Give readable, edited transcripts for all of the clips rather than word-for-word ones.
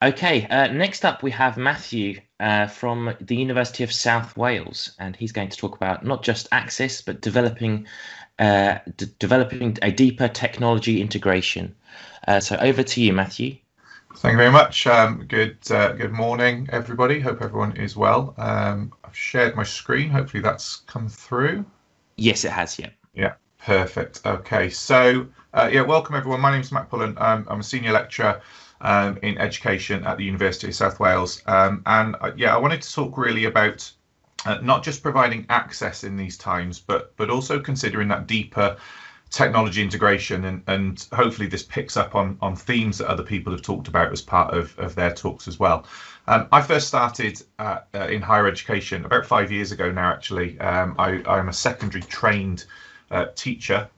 Okay, next up we have Matthew from the University of South Wales, and he's going to talk about not just access, but developing a deeper technology integration. So over to you, Matthew. Thank you very much. Good morning, everybody. Hope everyone is well. I've shared my screen. Hopefully that's come through. Yes, it has. Yeah. Yeah, perfect. Okay, so welcome everyone. My name is Mathew Pullen. I'm a senior lecturer in education at the University of South Wales, I wanted to talk really about not just providing access in these times, but also considering that deeper technology integration, and hopefully this picks up on themes that other people have talked about as part of their talks as well. I first started in higher education about 5 years ago now, actually. I'm a secondary trained teacher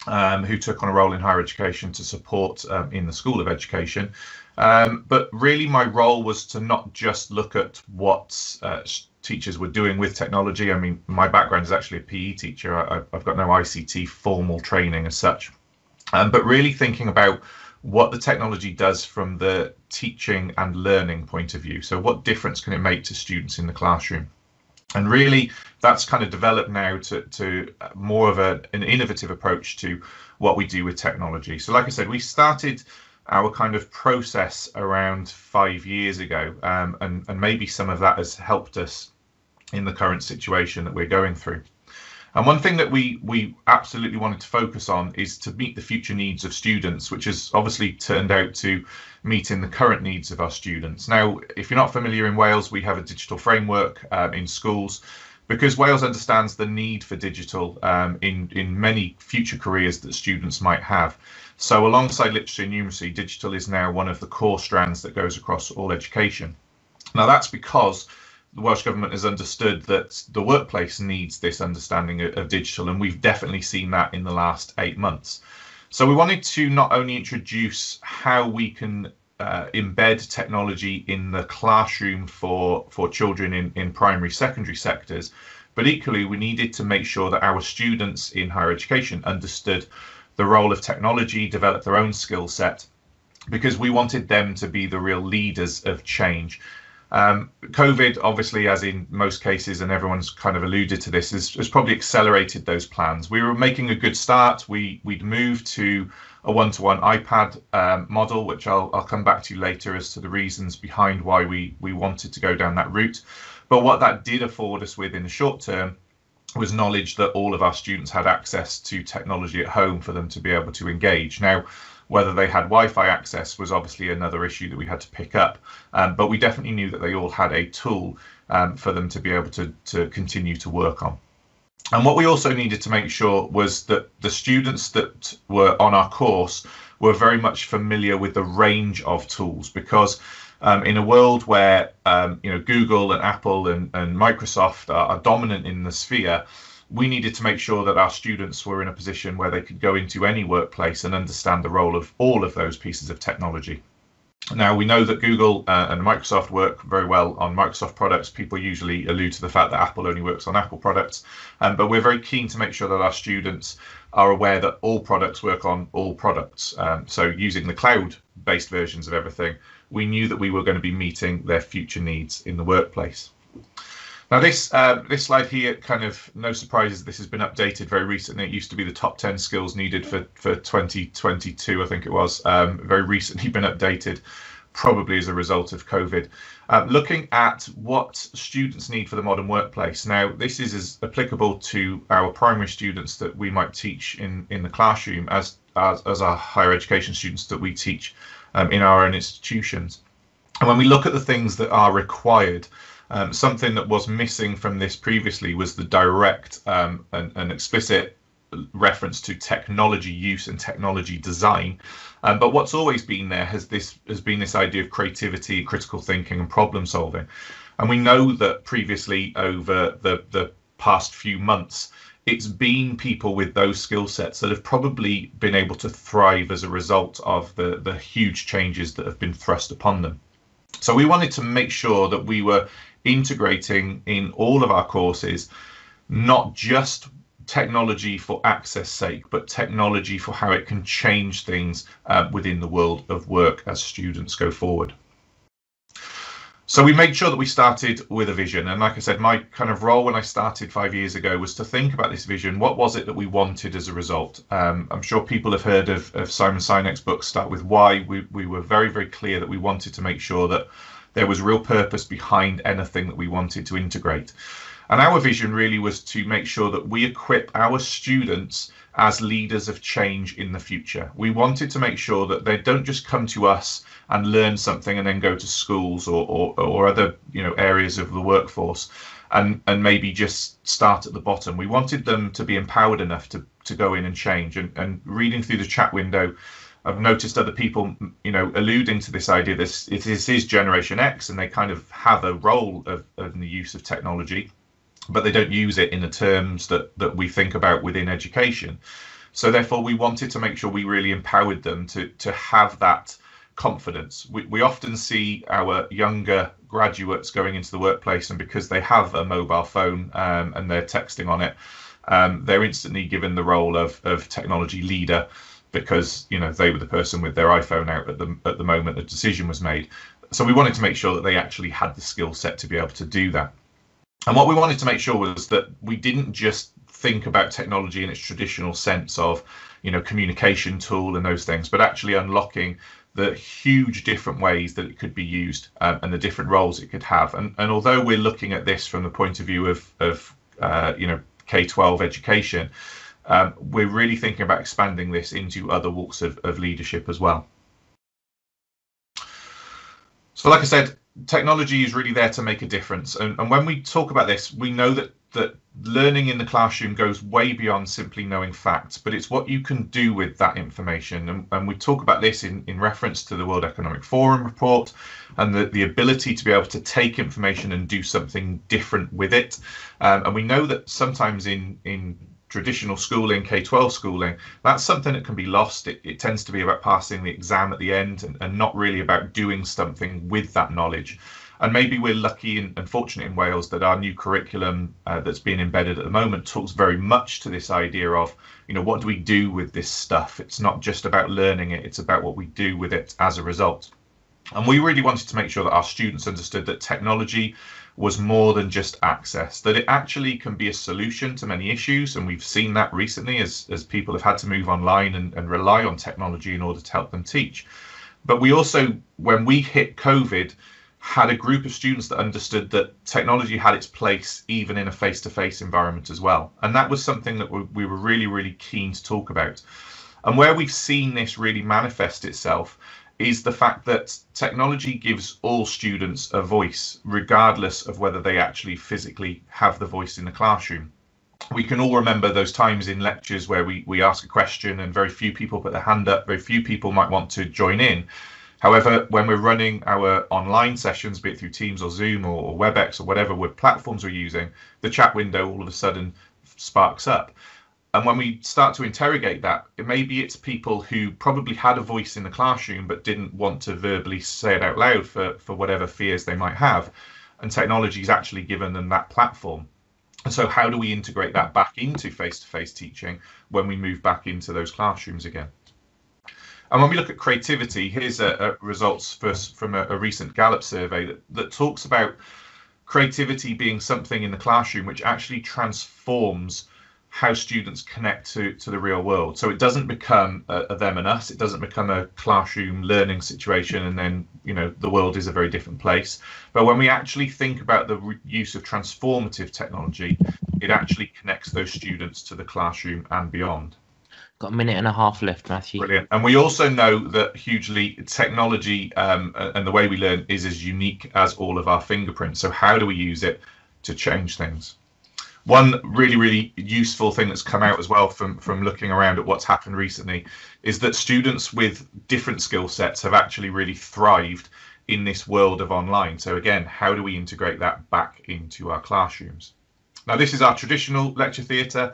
who took on a role in higher education to support in the School of Education. But really my role was to not just look at what teachers were doing with technology. I mean, my background is actually a PE teacher. I've got no ICT formal training as such, but really thinking about what the technology does from the teaching and learning point of view. So what difference can it make to students in the classroom? And really, that's kind of developed now to more of an innovative approach to what we do with technology. So like I said, we started our kind of process around 5 years ago, and maybe some of that has helped us in the current situation that we're going through. And one thing that we absolutely wanted to focus on is to meet the future needs of students, which has obviously turned out to meeting the current needs of our students. Now, if you're not familiar, in Wales, we have a digital framework in schools, because Wales understands the need for digital in many future careers that students might have. So alongside literacy and numeracy, digital is now one of the core strands that goes across all education. Now, that's because the Welsh Government has understood that the workplace needs this understanding of digital, and we've definitely seen that in the last 8 months. So we wanted to not only introduce how we can embed technology in the classroom for children in primary, secondary sectors, but equally we needed to make sure that our students in higher education understood the role of technology, develop their own skill set, because we wanted them to be the real leaders of change. COVID, obviously, as in most cases, and everyone's kind of alluded to this, has probably accelerated those plans. We were making a good start. We'd moved to a one-to-one iPad model, which I'll come back to later as to the reasons behind why we wanted to go down that route. But what that did afford us with in the short term was knowledge that all of our students had access to technology at home for them to be able to engage. Now, whether they had Wi-Fi access was obviously another issue that we had to pick up, but we definitely knew that they all had a tool for them to be able to continue to work on. And what we also needed to make sure was that the students that were on our course were very much familiar with the range of tools, because in a world where Google and Apple and Microsoft are dominant in the sphere, we needed to make sure that our students were in a position where they could go into any workplace and understand the role of all of those pieces of technology. Now, we know that Google and Microsoft work very well on Microsoft products. People usually allude to the fact that Apple only works on Apple products, but we're very keen to make sure that our students are aware that all products work on all products. So using the cloud-based versions of everything, we knew that we were going to be meeting their future needs in the workplace. Now this slide here, kind of no surprises, this has been updated very recently. It used to be the top 10 skills needed for 2022, I think it was. Very recently been updated, probably as a result of COVID. Looking at what students need for the modern workplace. Now, this is as applicable to our primary students that we might teach in the classroom as our higher education students that we teach in our own institutions. And when we look at the things that are required, something that was missing from this previously was the direct and explicit reference to technology use and technology design. But what's always been there has been this idea of creativity, critical thinking, and problem solving. And we know that previously, over the past few months, it's been people with those skill sets that have probably been able to thrive as a result of the huge changes that have been thrust upon them. So we wanted to make sure that we were integrating in all of our courses, not just technology for access sake, but technology for how it can change things within the world of work as students go forward. So we made sure that we started with a vision. And like I said, my kind of role when I started 5 years ago was to think about this vision. What was it that we wanted as a result? I'm sure people have heard of Simon Sinek's book, Start With Why. We were very, very clear that we wanted to make sure that there was real purpose behind anything that we wanted to integrate. And our vision really was to make sure that we equip our students as leaders of change in the future. We wanted to make sure that they don't just come to us and learn something and then go to schools or other areas of the workforce and maybe just start at the bottom. We wanted them to be empowered enough to go in and change. And reading through the chat window, I've noticed other people alluding to this idea. This is Generation X, and they kind of have a role of the use of technology, but they don't use it in the terms that we think about within education. So therefore, we wanted to make sure we really empowered them to have that confidence. We often see our younger graduates going into the workplace, and because they have a mobile phone and they're texting on it, they're instantly given the role of technology leader, because they were the person with their iPhone out at the moment the decision was made. So we wanted to make sure that they actually had the skill set to be able to do that. And what we wanted to make sure was that we didn't just think about technology in its traditional sense of, communication tool and those things, but actually unlocking the huge different ways that it could be used and the different roles it could have. And although we're looking at this from the point of view of K-12 education, we're really thinking about expanding this into other walks of leadership as well. So like I said, technology is really there to make a difference. And when we talk about this, we know that learning in the classroom goes way beyond simply knowing facts, but it's what you can do with that information. And we talk about this in reference to the World Economic Forum report and the ability to be able to take information and do something different with it. And we know that sometimes in traditional schooling, K-12 schooling, that's something that can be lost. It tends to be about passing the exam at the end and not really about doing something with that knowledge. And maybe we're lucky and fortunate in Wales that our new curriculum that's being embedded at the moment talks very much to this idea of, what do we do with this stuff? It's not just about learning it, it's about what we do with it as a result. And we really wanted to make sure that our students understood that technology was more than just access, that it actually can be a solution to many issues. And we've seen that recently as people have had to move online and rely on technology in order to help them teach. But we also, when we hit COVID, had a group of students that understood that technology had its place even in a face-to-face environment as well. And that was something that we were really, really keen to talk about. And where we've seen this really manifest itself is the fact that technology gives all students a voice, regardless of whether they actually physically have the voice in the classroom. We can all remember those times in lectures where we ask a question and very few people put their hand up, very few people might want to join in. However, when we're running our online sessions, be it through Teams or Zoom or WebEx or whatever platforms we're using, the chat window all of a sudden sparks up. And when we start to interrogate that, maybe it's people who probably had a voice in the classroom but didn't want to verbally say it out loud for whatever fears they might have. And technology has actually given them that platform. And so how do we integrate that back into face-to-face teaching when we move back into those classrooms again? And when we look at creativity, here's results from a recent Gallup survey that talks about creativity being something in the classroom which actually transforms how students connect to the real world. So it doesn't become a them and us. It doesn't become a classroom learning situation and then the world is a very different place. But when we actually think about the use of transformative technology, it actually connects those students to the classroom and beyond. Got a minute and a half left, Matthew. Brilliant. And we also know that hugely technology and the way we learn is as unique as all of our fingerprints. So how do we use it to change things? One really, really useful thing that's come out as well from looking around at what's happened recently is that students with different skill sets have actually really thrived in this world of online. So again, how do we integrate that back into our classrooms? Now, this is our traditional lecture theatre,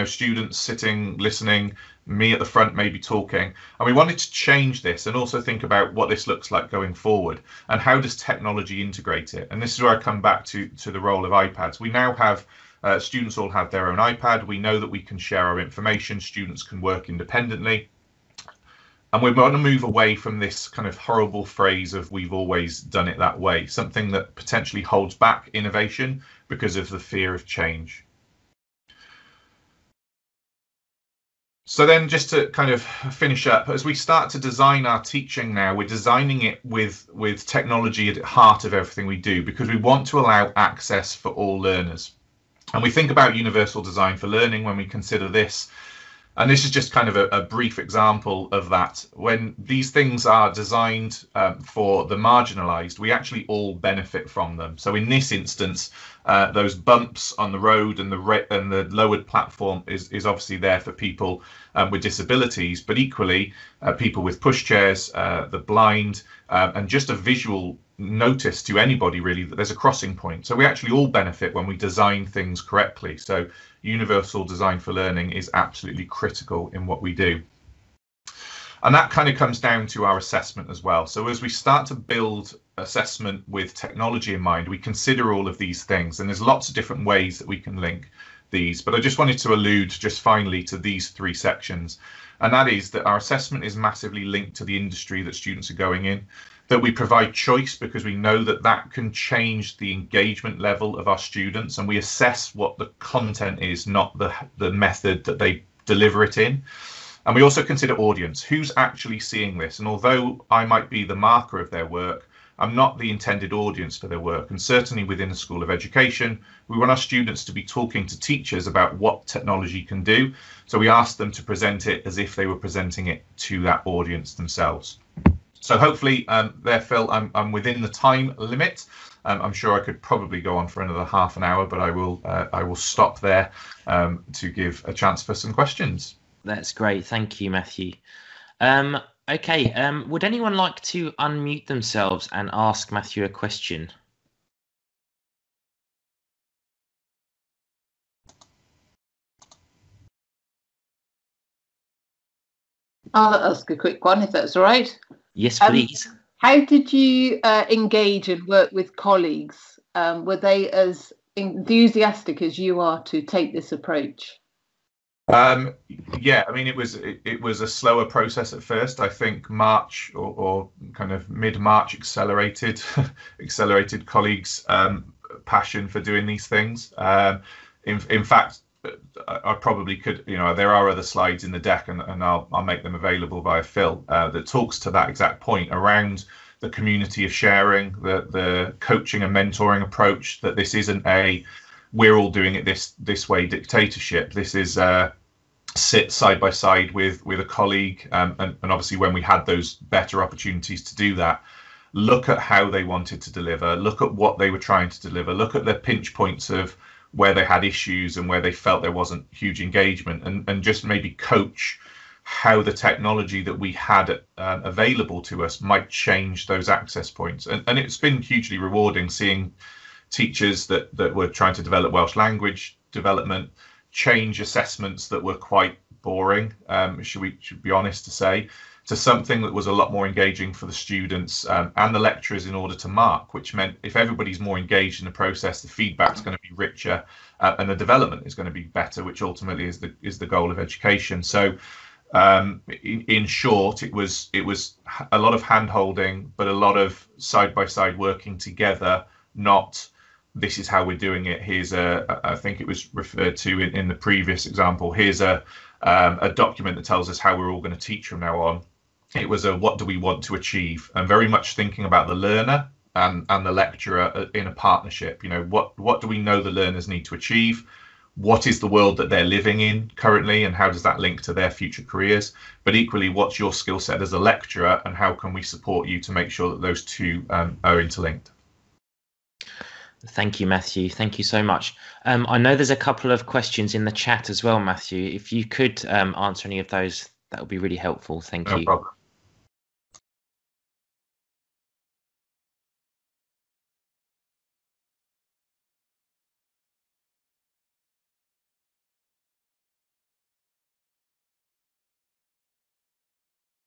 students sitting, listening, me at the front maybe talking. And we wanted to change this and also think about what this looks like going forward and how does technology integrate it. And this is where I come back to the role of iPads. We now have students all have their own iPad. We know that we can share our information. Students can work independently. And we want to move away from this kind of horrible phrase of we've always done it that way, something that potentially holds back innovation because of the fear of change. So then just to kind of finish up, as we start to design our teaching now, we're designing it with technology at the heart of everything we do, because we want to allow access for all learners. And we think about universal design for learning when we consider this. And this is just kind of a brief example of that. When these things are designed for the marginalized, we actually all benefit from them. So in this instance, those bumps on the road and the lowered platform is obviously there for people with disabilities, but equally people with pushchairs, the blind, and just a visual notice to anybody really that there's a crossing point. So we actually all benefit when we design things correctly. So universal design for learning is absolutely critical in what we do. And that kind of comes down to our assessment as well. So as we start to build assessment with technology in mind, we consider all of these things, and there's lots of different ways that we can link these. But I just wanted to allude just finally to these three sections, and that is that our assessment is massively linked to the industry that students are going in, that we provide choice because we know that that can change the engagement level of our students, and we assess what the content is, not the method that they deliver it in. And we also consider audience, who's actually seeing this. And although I might be the marker of their work, I'm not the intended audience for their work. And certainly within the School of Education, we want our students to be talking to teachers about what technology can do. So we ask them to present it as if they were presenting it to that audience themselves. So hopefully there, Phil, I'm within the time limit. I'm sure I could probably go on for another half an hour, but I will stop there to give a chance for some questions. That's great. Thank you, Matthew. Okay, would anyone like to unmute themselves and ask Matthew a question? I'll ask a quick one, if that's all right. Yes, please. How did you engage and work with colleagues? Were they as enthusiastic as you are to take this approach? Yeah, I mean, it was a slower process at first. I think March or kind of mid-March accelerated colleagues' passion for doing these things. In fact, I probably could, there are other slides in the deck, and I'll make them available via Phil, that talks to that exact point around the community of sharing, the coaching and mentoring approach, that this isn't we're all doing it this way dictatorship. This is sit side by side with a colleague, and obviously when we had those better opportunities to do that, look at how they wanted to deliver, look at what they were trying to deliver, look at their pinch points of where they had issues and where they felt there wasn't huge engagement, and just maybe coach how the technology that we had available to us might change those access points. And it's been hugely rewarding seeing teachers that were trying to develop Welsh language development change assessments that were quite boring, should be honest to say, to something that was a lot more engaging for the students and the lecturers in order to mark, which meant if everybody's more engaged in the process, the feedback's going to be richer and the development is going to be better, which ultimately is the goal of education. So in short, it was a lot of hand-holding, but a lot of side-by-side working together, not this is how we're doing it. Here's I think it was referred to in the previous example, here's a document that tells us how we're all going to teach from now on. It was what do we want to achieve, and very much thinking about the learner and the lecturer in a partnership. What do we know the learners need to achieve? What is the world that they're living in currently, and how does that link to their future careers? But equally, what's your skill set as a lecturer, and how can we support you to make sure that those two are interlinked? Thank you, Matthew. Thank you so much. I know there's a couple of questions in the chat as well, Matthew. If you could answer any of those, that would be really helpful. Thank you. No problem.